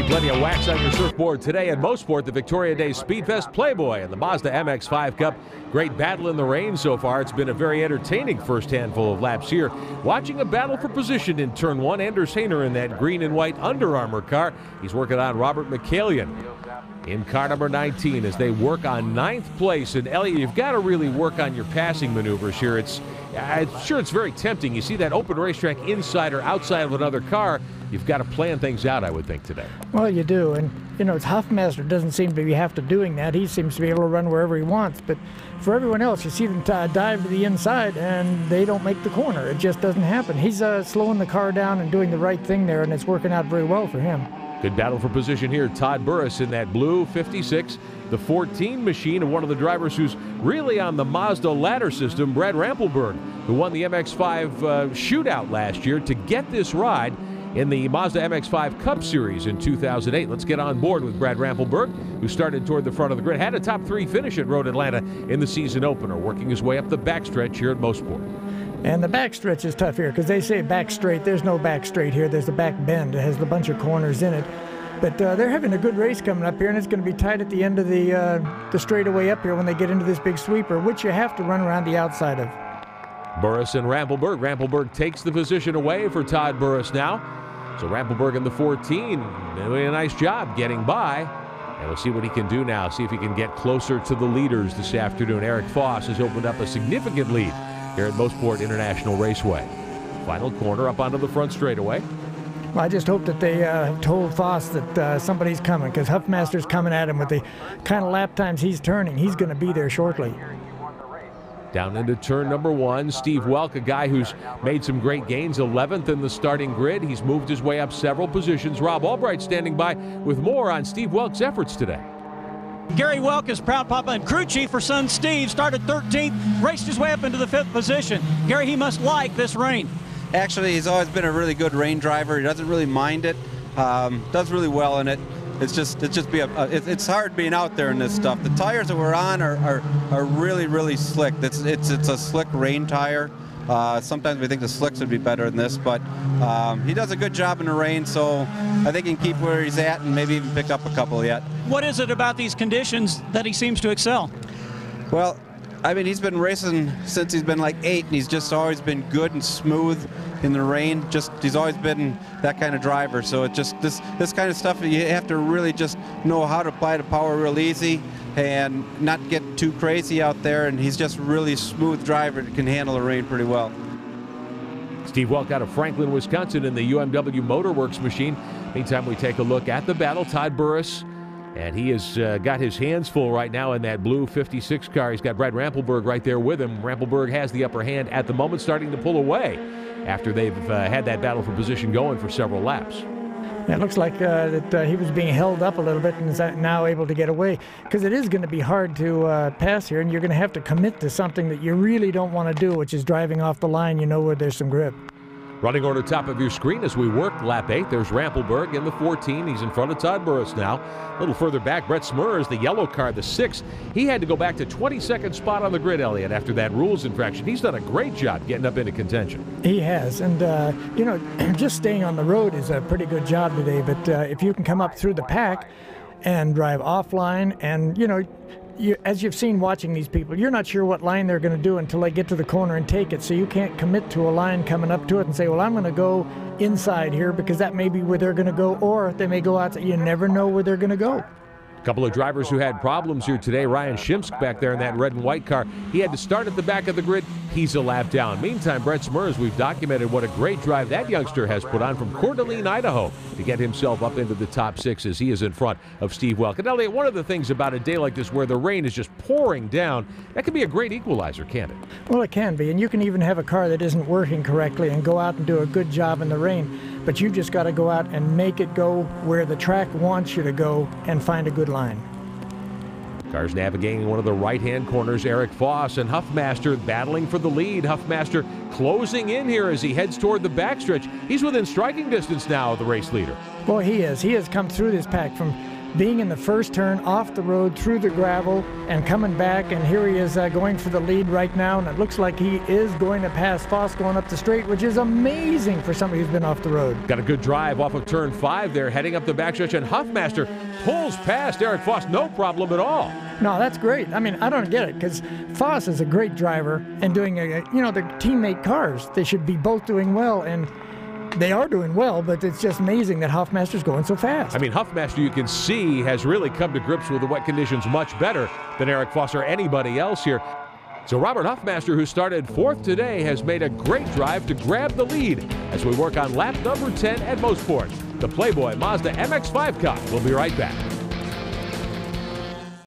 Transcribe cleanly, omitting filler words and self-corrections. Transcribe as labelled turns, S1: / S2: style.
S1: Plenty of wax on your surfboard today at Mostport, the Victoria Day Speedfest, Playboy, and the Mazda MX-5 Cup. Great battle in the rain so far. It's been a very entertaining first handful of laps here. Watching a battle for position in turn one. Anders Hayner in that green and white Under Armour car. He's working on Robert McCallion in car number 19 as they work on 9th place. And Elliot, you've got to really work on your passing maneuvers here. I'm sure it's very tempting. You see that open racetrack inside or outside of another car. You've got to plan things out, I would think, today.
S2: Well, you do. And, you know, Huffmaster doesn't seem to be have to doing that. He seems to be able to run wherever he wants. But for everyone else, you see them dive to the inside, and they don't make the corner. It just doesn't happen. He's slowing the car down and doing the right thing there, and it's working out very well for him.
S1: Good battle for position here. Todd Burris in that blue 56, the 14 machine of one of the drivers who's really on the Mazda ladder system, Brad Rampelberg, who won the MX-5 shootout last year to get this ride in the Mazda MX-5 Cup Series in 2008. Let's get on board with Brad Rampelberg, who started toward the front of the grid, had a top 3 finish at Road Atlanta in the season opener, working his way up the backstretch here at Mosport.
S2: And the backstretch is tough here because they say back straight. There's no back straight here. There's a back bend. It has a bunch of corners in it. But they're having a good race coming up here, and it's going to be tight at the end of the straightaway up here when they get into this big sweeper, which you have to run around the outside of.
S1: Burris and Rampelberg. Rampelberg takes the position away for Todd Burris now. So Rampelberg in the 14 doing a nice job getting by. And we'll see what he can do now. See if he can get closer to the leaders this afternoon. Eric Foss has opened up a significant lead here at Mostport International Raceway. Final corner up onto the front straightaway.
S2: Well, I just hope that they told Foss that somebody's coming, because Huffmaster's coming at him with the kind of lap times he's turning. He's going to be there shortly.
S1: Down into turn number 1, Steve Welk, a guy who's made some great gains, 11th in the starting grid. He's moved his way up several positions. Rob Albright standing by with more on Steve Welk's efforts today.
S3: Gary Welk is proud papa and crew chief for son Steve. Started 13th, raced his way up into the 5th position. Gary, he must like this rain.
S4: Actually, he's always been a really good rain driver. He doesn't really mind it. Does really well in it. It's hard being out there in this stuff. The tires that we're on are really slick. It's a slick rain tire. Sometimes we think the slicks would be better than this, but he does a good job in the rain, so I think he can keep where he's at and maybe even pick up a couple yet.
S3: What is it about these conditions that he seems to excel? Well,
S4: I mean, he's been racing since he's been like 8, and he's just always been good and smooth in the rain. He's always been that kind of driver. So it just this kind of stuff, you have to really just know how to apply the power real easy and not get too crazy out there. And he's just really smooth driver that can handle the rain pretty well.
S1: Steve Welk out of Franklin, Wisconsin in the UMW Motorworks machine. Meantime, we take a look at the battle. Todd Burris. And he has got his hands full right now in that blue 56 car. He's got Brad Rampelberg right there with him. Rampelberg has the upper hand at the moment, starting to pull away after they've had that battle for position going for several laps.
S2: It looks like that he was being held up a little bit and is now able to get away, because it is going to be hard to pass here, and you're going to have to commit to something that you really don't want to do, which is driving off the line, you know, where there's some grip.
S1: Running order top of your screen as we work lap 8. There's Rampelberg in the 14. He's in front of Todd Burris now. A little further back, Brett Smurr is the yellow car, the 6. He had to go back to 22nd spot on the grid, Elliott, after that rules infraction. He's done a great job getting up into contention.
S2: He has. And, you know, just staying on the road is a pretty good job today. But if you can come up through the pack and drive offline and, you know, as you've seen watching these people, you're not sure what line they're going to do until they get to the corner and take it. So you can't commit to a line coming up to it and say, well, I'm going to go inside here because that may be where they're going to go, or they may go outside. You never know where they're going to go.
S1: A couple of drivers who had problems here today. Ryan Shimsk back there in that red and white car. He had to start at the back of the grid. He's a lap down. Meantime, Brett Smurr, as we've documented, what a great drive that youngster has put on from Coeur d'Alene, Idaho, to get himself up into the top 6 as he is in front of Steve Welk. And Elliott, one of the things about a day like this where the rain is just pouring down, that can be a great equalizer, can't it?
S2: Well, it can be. And you can even have a car that isn't working correctly and go out and do a good job in the rain. But you just got to go out and make it go where the track wants you to go and find a good line.
S1: Cars navigating one of the right-hand corners. Eric Foss and Huffmaster battling for the lead. Huffmaster closing in here as he heads toward the backstretch. He's within striking distance now of the race leader.
S2: Well, he is. He has come through this pack from being in the first turn off the road through the gravel and coming back, and here he is going for the lead right now, and it looks like he is going to pass Foss going up the straight, which is amazing for somebody who's been off the road.
S1: Got a good drive off of turn 5 there, heading up the backstretch, and Huffmaster pulls past Eric Foss, no problem at all.
S2: No, that's great. I mean, I don't get it, because Foss is a great driver and doing, the teammate cars, they should be both doing well, and they are doing well, but it's just amazing that Huffmaster's going so fast.
S1: I mean, Huffmaster, you can see, has really come to grips with the wet conditions much better than Eric Foss or anybody else here. So Robert Huffmaster, who started 4th today, has made a great drive to grab the lead as we work on lap number 10 at Mostport. The Playboy Mazda MX-5 Cup. We'll be right back.